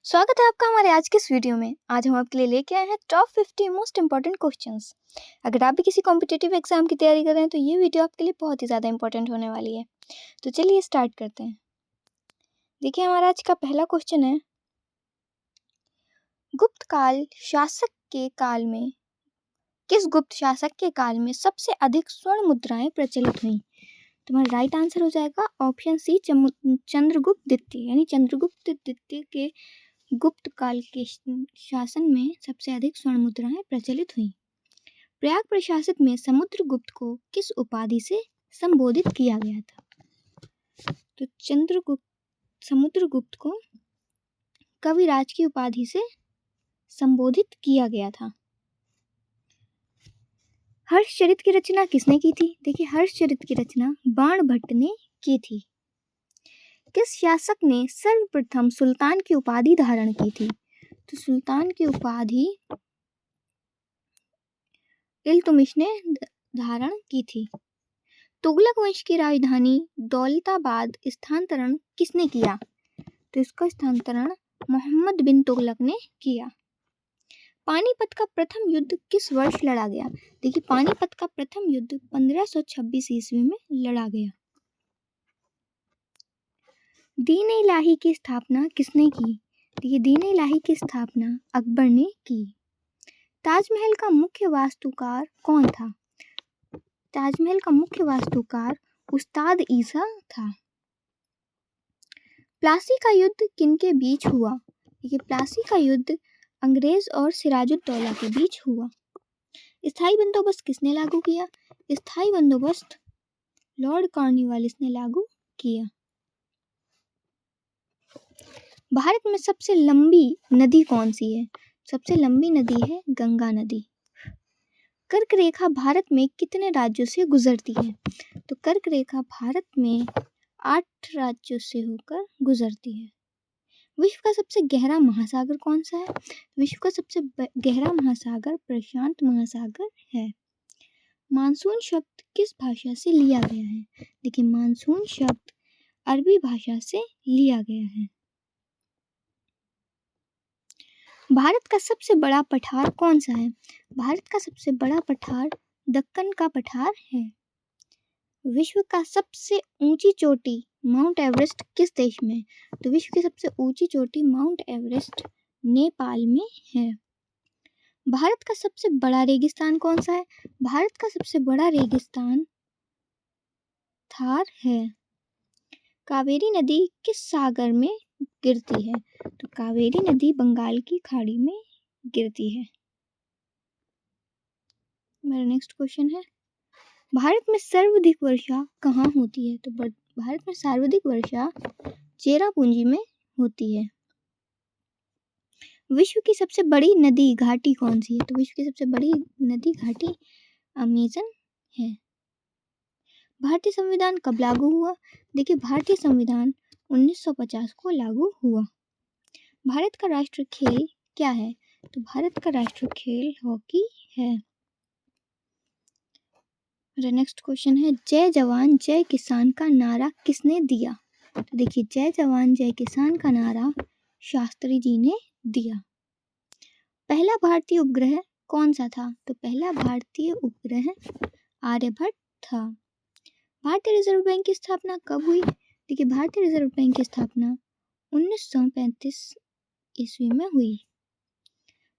स्वागत है आपका हमारे आज के इस वीडियो में। आज हम आपके लिए लेके आए हैं टॉप 50 मोस्ट इंपॉर्टेंट क्वेश्चंस। अगर आप भी किसी कॉम्पिटिटिव एग्जाम की तैयारी कर रहे हैं तो ये वीडियो आपके लिए बहुत ही ज़्यादा इंपॉर्टेंट होने वाली है। तो चलिए स्टार्ट करते हैं। देखिए हमारा आज का पहला क्वेश्चन है, गुप्त काल शासक के काल में किस गुप्त शासक के काल में सबसे अधिक स्वर्ण मुद्राएं प्रचलित हुई? तुम्हारा राइट आंसर हो जाएगा ऑप्शन सी, चंद्रगुप्त द्वितीय। यानी चंद्रगुप्त द्वितीय के गुप्त काल के शासन में सबसे अधिक स्वर्ण मुद्राएं प्रचलित हुई। प्रयाग प्रशासक में समुद्रगुप्त को किस उपाधि से संबोधित किया गया था? तो समुद्रगुप्त को कविराज की उपाधि से संबोधित किया गया था। हर्षचरित की रचना किसने की थी? देखिए हर्षचरित की रचना बाणभट्ट ने की थी। किस शासक ने सर्वप्रथम सुल्तान की उपाधि धारण की थी? तो सुल्तान की उपाधि इल्तुमिश ने धारण की थी। तुगलक वंश की राजधानी दौलताबाद स्थानांतरण किसने किया? तो इसका स्थानांतरण मोहम्मद बिन तुगलक ने किया। पानीपत का प्रथम युद्ध किस वर्ष लड़ा गया? देखिए पानीपत का प्रथम युद्ध 1526 ईस्वी में लड़ा गया। दीन इलाही की स्थापना किसने की? देखिए दीन इलाही की स्थापना अकबर ने की। ताजमहल का मुख्य वास्तुकार कौन था? ताजमहल का मुख्य वास्तुकार उस्ताद ईसा था। प्लासी का युद्ध किनके बीच हुआ? देखिए प्लासी का युद्ध अंग्रेज और सिराजुद्दौला के बीच हुआ। स्थायी बंदोबस्त किसने लागू किया? स्थायी बंदोबस्त लॉर्ड कॉर्नवालिस ने लागू किया। भारत में सबसे लंबी नदी कौन सी है? सबसे लंबी नदी है गंगा नदी। कर्क रेखा भारत में कितने राज्यों से गुजरती है? तो कर्क रेखा भारत में 8 राज्यों से होकर गुजरती है। विश्व का सबसे गहरा महासागर कौन सा है? विश्व का सबसे गहरा महासागर प्रशांत महासागर है। मानसून शब्द किस भाषा से लिया गया है? देखिए मानसून शब्द अरबी भाषा से लिया गया है। भारत का सबसे बड़ा पठार कौन सा है? भारत का सबसे बड़ा पठार दक्कन का पठार है। विश्व का सबसे ऊंची चोटी माउंट एवरेस्ट किस देश में? तो विश्व की सबसे ऊंची चोटी माउंट एवरेस्ट नेपाल में है। भारत का सबसे बड़ा रेगिस्तान कौन सा है? भारत का सबसे बड़ा रेगिस्तान थार है। कावेरी नदी किस सागर में गिरती है? तो कावेरी नदी बंगाल की खाड़ी में गिरती है। मेरा नेक्स्ट क्वेश्चन है, भारत में सर्वाधिक वर्षा कहाँ होती है? तो भारत में सर्वाधिक वर्षा चेरापूंजी में होती है। विश्व की सबसे बड़ी नदी घाटी कौन सी है? तो विश्व की सबसे बड़ी नदी घाटी अमेजन है। भारतीय संविधान कब लागू हुआ? देखिए भारतीय संविधान 1950 को लागू हुआ। भारत का राष्ट्रीय खेल क्या है? तो भारत का राष्ट्रीय खेल हॉकी है। मेरा नेक्स्ट क्वेश्चन है, जय जवान जय किसान का नारा किसने दिया? तो देखिए जय जवान जय किसान का नारा शास्त्री जी ने दिया। पहला भारतीय उपग्रह कौन सा था? तो पहला भारतीय उपग्रह आर्यभट्ट था। भारतीय रिजर्व बैंक की स्थापना कब हुई? देखिए भारतीय रिजर्व बैंक की स्थापना 1935 ईस्वी में हुई।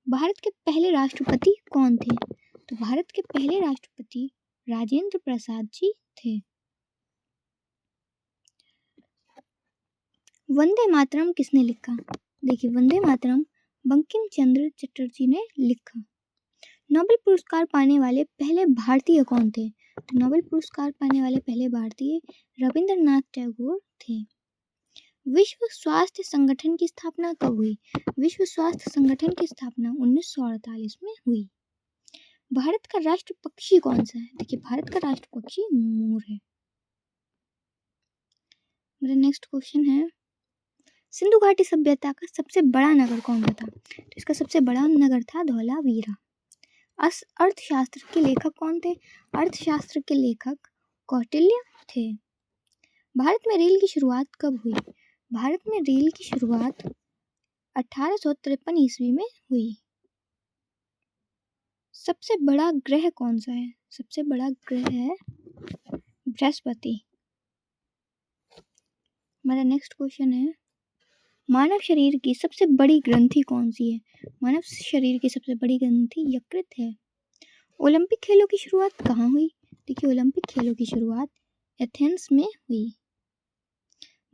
भारत के पहले राष्ट्रपति कौन थे? तो भारत के पहले राष्ट्रपति राजेंद्र प्रसाद जी थे। वंदे मातरम किसने लिखा? देखिए वंदे मातरम बंकिम चंद्र चटर्जी ने लिखा। नोबेल पुरस्कार पाने वाले पहले भारतीय कौन थे? तो नोबेल पुरस्कार पाने वाले पहले भारतीय रविंद्रनाथ टैगोर थे। विश्व स्वास्थ्य संगठन की स्थापना कब हुई? विश्व स्वास्थ्य संगठन की स्थापना 1948 में हुई। भारत का राष्ट्र पक्षी कौन सा है? देखिए भारत का राष्ट्र पक्षी मोर है। मेरा नेक्स्ट क्वेश्चन है, सिंधु घाटी सभ्यता का सबसे बड़ा नगर कौन सा था? तो इसका सबसे बड़ा नगर था धौलावीरा। अर्थशास्त्र के लेखक कौन थे? अर्थशास्त्र के लेखक कौटिल्य थे। भारत में रेल की शुरुआत कब हुई? भारत में रेल की शुरुआत 1853 ईस्वी में हुई। सबसे बड़ा ग्रह कौन सा है? सबसे बड़ा ग्रह है बृहस्पति। हमारा नेक्स्ट क्वेश्चन है, मानव शरीर की सबसे बड़ी ग्रंथि कौन सी है? मानव शरीर की सबसे बड़ी ग्रंथि यकृत है। ओलंपिक खेलों की शुरुआत कहाँ हुई? देखिए, ओलंपिक खेलों की शुरुआत एथेंस में हुई।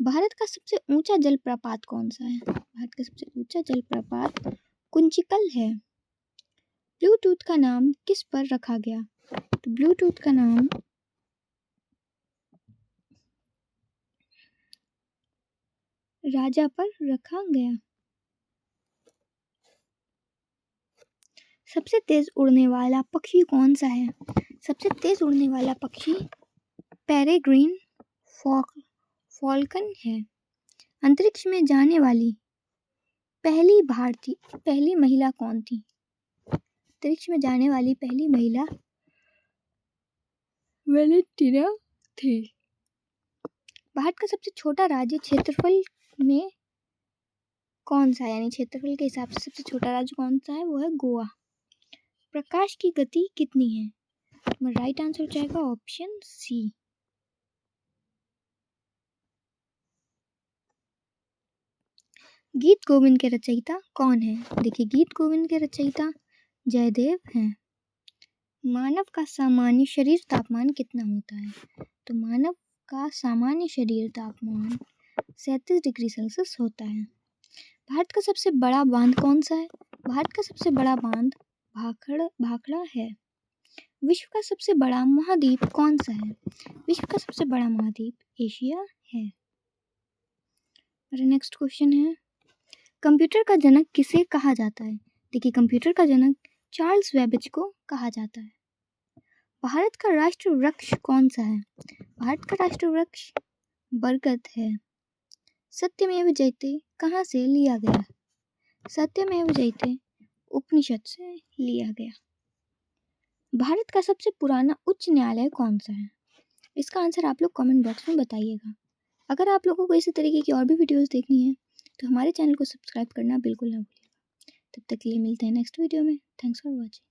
भारत का सबसे ऊंचा जलप्रपात कौन सा है? भारत का सबसे ऊंचा जलप्रपात कुंचिकल है। ब्लूटूथ का नाम किस पर रखा गया? तो ब्लूटूथ का नाम राजा पर रखा गया। सबसे तेज उड़ने वाला पक्षी कौन सा है? सबसे तेज उड़ने वाला पक्षी पेरेग्रीन फॉल्कन है। अंतरिक्ष में जाने वाली पहली महिला कौन थी? अंतरिक्ष में जाने वाली पहली महिला वेलेंटिना थी। भारत का सबसे छोटा राज्य क्षेत्रफल में कौन सा है? यानी क्षेत्रफल के हिसाब से सबसे छोटा राज्य कौन सा है? वो है गोवा। प्रकाश की गति कितनी है? राइट आंसर हो जाएगा ऑप्शन सी। गीत गोविंद के रचयिता कौन है? देखिए, गीत गोविंद के रचयिता जयदेव हैं। मानव का सामान्य शरीर तापमान कितना होता है? तो मानव का सामान्य शरीर तापमान 37 डिग्री सेल्सियस होता है। भारत का सबसे बड़ा बांध कौन सा है? भारत का सबसे बड़ा बांध भाखड़ा है। विश्व का सबसे बड़ा महाद्वीप कौन सा है? विश्व का सबसे बड़ा महाद्वीप एशिया है। मेरा नेक्स्ट क्वेश्चन है, कंप्यूटर का जनक किसे कहा जाता है? देखिए, कंप्यूटर का जनक चार्ल्स बेबेज को कहा जाता है। भारत का राष्ट्र वृक्ष कौन सा है? भारत का राष्ट्र वृक्ष बरगद है। सत्यमेव जयते कहाँ से लिया गया? सत्यमेव जयते उपनिषद से लिया गया। भारत का सबसे पुराना उच्च न्यायालय कौन सा है? इसका आंसर आप लोग कमेंट बॉक्स में बताइएगा। अगर आप लोगों को इसी तरीके की और भी वीडियोस देखनी है तो हमारे चैनल को सब्सक्राइब करना बिल्कुल ना भूलिएगा। तब तक के लिए मिलते हैं नेक्स्ट वीडियो में। Thanks for watching.